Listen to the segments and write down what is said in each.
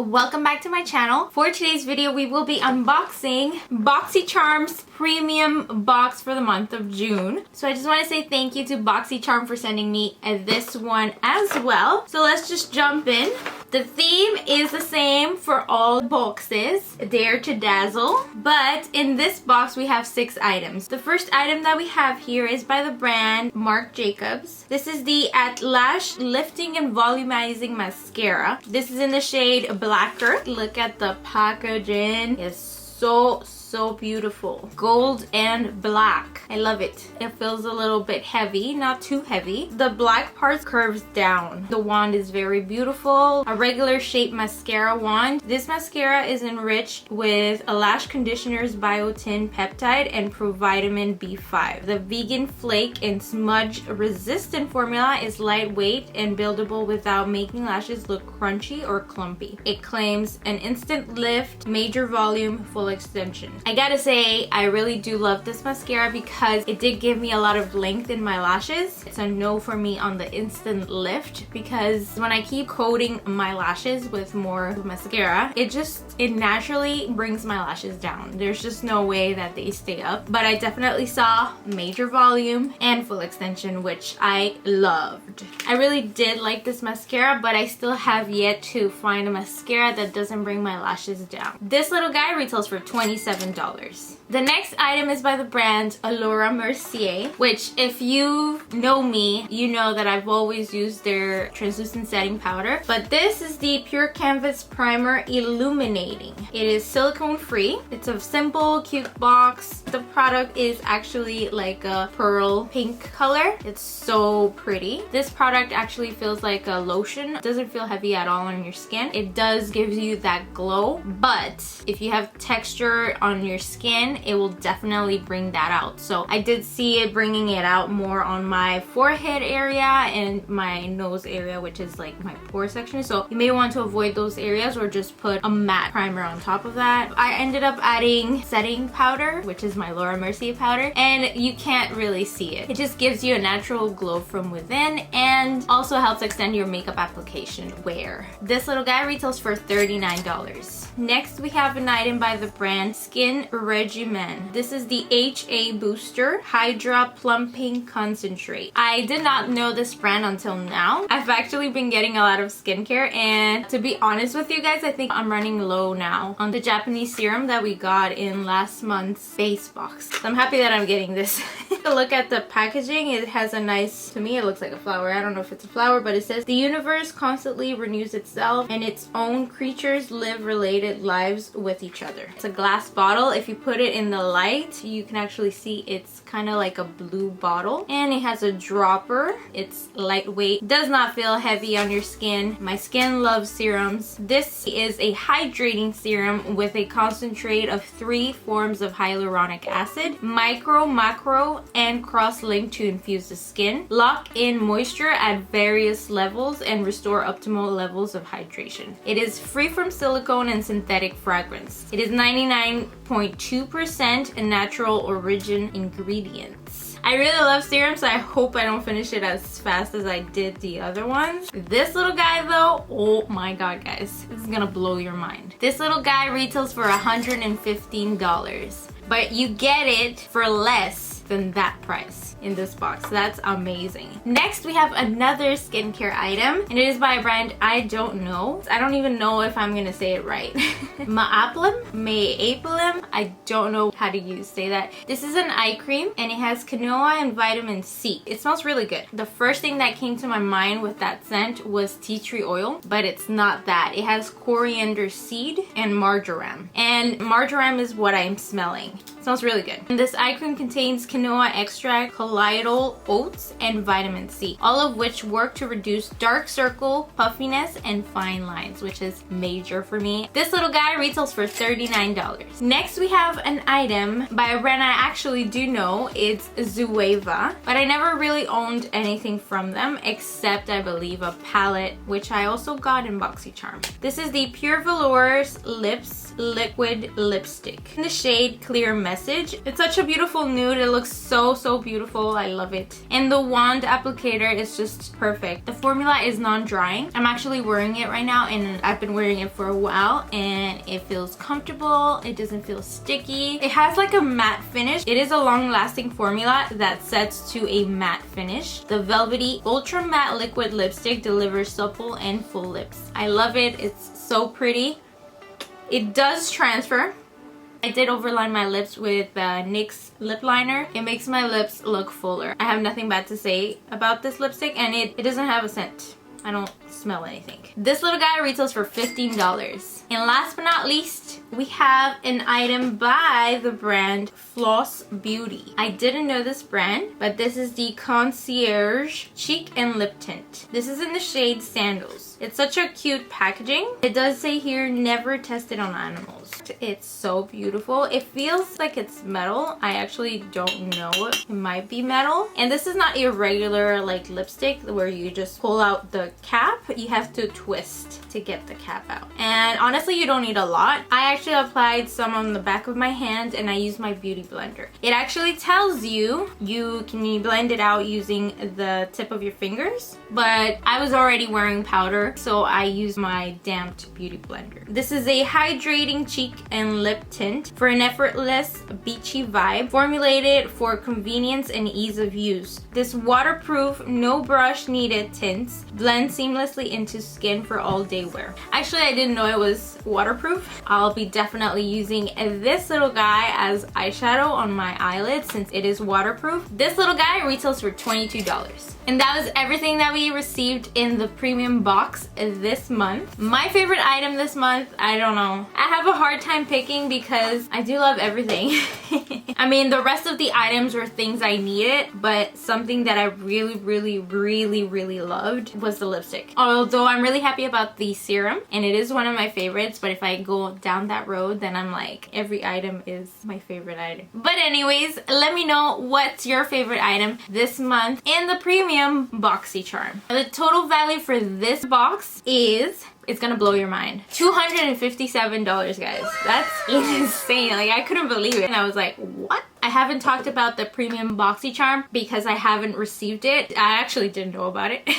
welcome back to my channel. For today's video we will be unboxing BoxyCharm's premium box for the month of June. So I just want to say thank you to BoxyCharm for sending me this one as well. So let's just jump in. The theme is the same for all boxes, Dare to Dazzle, but in this box we have 6 items. The first item that we have here is by the brand Marc Jacobs. This is the At Lash Lifting and Volumizing Mascara. This is in the shade Blacker. Look at the packaging. It's so beautiful. Gold and black. I love it. It feels a little bit heavy, not too heavy. The black part curves down. The wand is very beautiful. A regular shape mascara wand. This mascara is enriched with a lash conditioner's biotin peptide and provitamin B5. The vegan flake and smudge resistant formula is lightweight and buildable without making lashes look crunchy or clumpy. It claims an instant lift, major volume, full extension. I gotta say, I really do love this mascara because it did give me a lot of length in my lashes. It's a no for me on the instant lift because when I keep coating my lashes with more mascara, it naturally brings my lashes down. There's just no way that they stay up. But I definitely saw major volume and full extension, which I loved. I really did like this mascara, but I still have yet to find a mascara that doesn't bring my lashes down. This little guy retails for $27. The next item is by the brand Mercier, which if you know me, you know that I've always used their translucent setting powder. But this is the Pure Canvas Primer Illuminating. It is silicone free. It's a simple, cute box. The product is actually like a pearl pink color. It's so pretty. This product actually feels like a lotion. It doesn't feel heavy at all on your skin. It does give you that glow, but if you have texture on your skin, it will definitely bring that out. So I did see it bringing it out more on my forehead area and my nose area, which is like my pore section. So you may want to avoid those areas or just put a matte primer on top of that. I ended up adding setting powder, which is my Mercier powder, and you can't really see it. It just gives you a natural glow from within and also helps extend your makeup application wear. This little guy retails for $39. Next we have an item by the brand Skin Regimen. This is the HA Booster Hydra Plumping Concentrate. I did not know this brand until now. I've actually been getting a lot of skincare, and to be honest with you guys, I think I'm running low now on the Japanese serum that we got in last month's base box. So I'm happy that I'm getting this. Look at the packaging. It has a nice, to me it looks like a flower. I don't know if it's a flower, but it says the universe constantly renews itself and its own creatures live related lives with each other. It's a glass bottle. If you put it in the light, you can actually see it's kind of like a blue bottle, and it has a dropper. It's lightweight, does not feel heavy on your skin. My skin loves serums. This is a hydrating serum with a concentrate of 3 forms of hyaluronic acid, micro, macro, and cross-linked to infuse the skin, lock in moisture at various levels, and restore optimal levels of hydration. It is free from silicone and synthetic fragrance. It is 99.2% natural origin ingredients. I really love serum, so I hope I don't finish it as fast as I did the other ones. This little guy though, oh my god guys, this is gonna blow your mind. This little guy retails for $115, but you get it for less than that price in this box. That's amazing. Next we have another skincare item, and it is by a brand I don't know. I don't even know if I'm gonna say it right. MAAPILIM. I don't know how to say that. This is an eye cream, and it has quinoa and vitamin C. It smells really good. The first thing that came to my mind with that scent was tea tree oil, but it's not that. It has coriander seed and marjoram, and marjoram is what I'm smelling. It smells really good. And this eye cream contains quinoa extract, colloidal oats, and vitamin C, all of which work to reduce dark circle, puffiness, and fine lines, which is major for me. This little guy retails for $39. Next we have an item by a brand I actually do know. It's Zoeva, but I never really owned anything from them except I believe a palette, which I also got in BoxyCharm. This is the Pure Velours Lips Liquid Lipstick in the shade Clear Message. It's such a beautiful nude. It looks looks so beautiful. I love it. And the wand applicator is just perfect. The formula is non-drying. I'm actually wearing it right now, and I've been wearing it for a while, and it feels comfortable. It doesn't feel sticky. It has like a matte finish. It is a long-lasting formula that sets to a matte finish. The velvety ultra matte liquid lipstick delivers supple and full lips. I love it. It's so pretty. It does transfer. I did overline my lips with NYX lip liner. It makes my lips look fuller. I have nothing bad to say about this lipstick, and it doesn't have a scent. I don't smell anything. This little guy retails for $15. And last but not least, we have an item by the brand Floss Beauty. I didn't know this brand, but this is the Concierge Cheek and Lip Tint. This is in the shade Sandals. It's such a cute packaging. It does say here, never tested on animals. It's so beautiful. It feels like it's metal. I actually don't know. It might be metal. And this is not a regular like lipstick where you just pull out the cap. You have to twist to get the cap out. And honestly, you don't need a lot. I actually applied some on the back of my hand, and I used my beauty blender. It actually tells you can blend it out using the tip of your fingers, but I was already wearing powder, so I used my damped beauty blender. This is a hydrating cheek and lip tint for an effortless beachy vibe, formulated for convenience and ease of use. This waterproof, no brush needed tints blend seamlessly into skin for all day wear. Actually, I didn't know it was waterproof. I'll be definitely using this little guy as eyeshadow on my eyelids since it is waterproof. This little guy retails for $22. And that was everything that we received in the premium box this month. My favorite item this month, I don't know. I have a hard time picking because I do love everything. I mean, the rest of the items were things I needed, but something that I really loved was the lipstick. Although I'm really happy about the serum, and it is one of my favorites, but if I go down that road, then I'm like, every item is my favorite item. But anyways, let me know what's your favorite item this month in the premium BoxyCharm. The total value for this box is, it's gonna blow your mind, $257, guys. That's insane. Like, I couldn't believe it, and I was like, what? I haven't talked about the premium BoxyCharm because I haven't received it. I actually didn't know about it.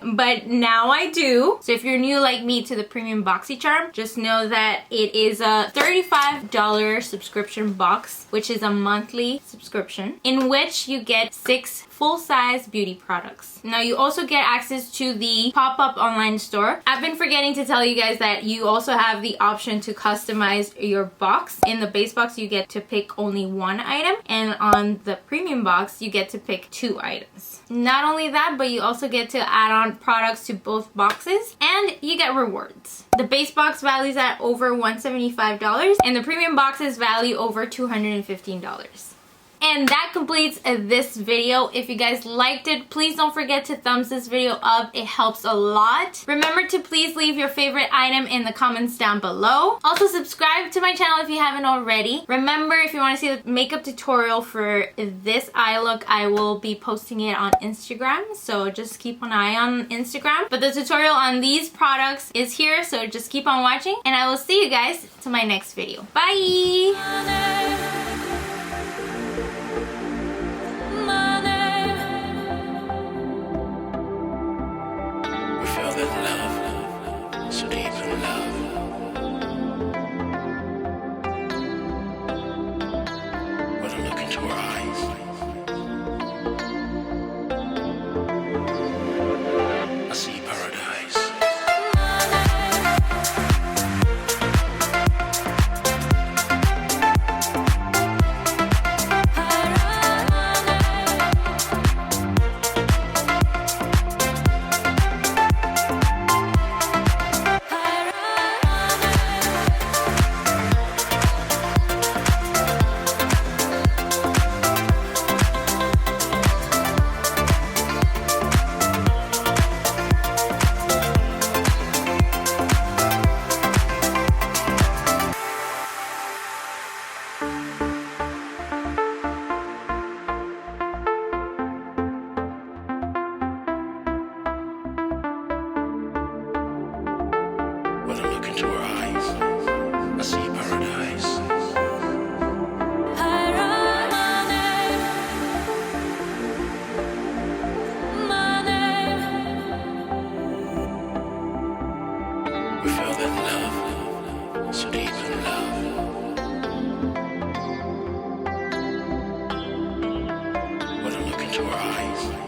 But now I do. So if you're new like me to the premium BoxyCharm, just know that it is a $35 subscription box, which is a monthly subscription, in which you get 6 full-size beauty products. Now you also get access to the pop-up online store. I've been forgetting to tell you guys that you also have the option to customize your box. In the base box, you get to pick only 1 item, and on the premium box, you get to pick 2 items. Not only that, but you also get to add on products to both boxes, and you get rewards. The base box values at over $175, and the premium boxes value over $215. And that completes this video. If you guys liked it, please don't forget to thumbs this video up. It helps a lot. Remember to please leave your favorite item in the comments down below. Also, subscribe to my channel if you haven't already. Remember, if you want to see the makeup tutorial for this eye look, I will be posting it on Instagram, so just keep an eye on Instagram. But the tutorial on these products is here, so just keep on watching, and I will see you guys to my next video. Bye! your eyes.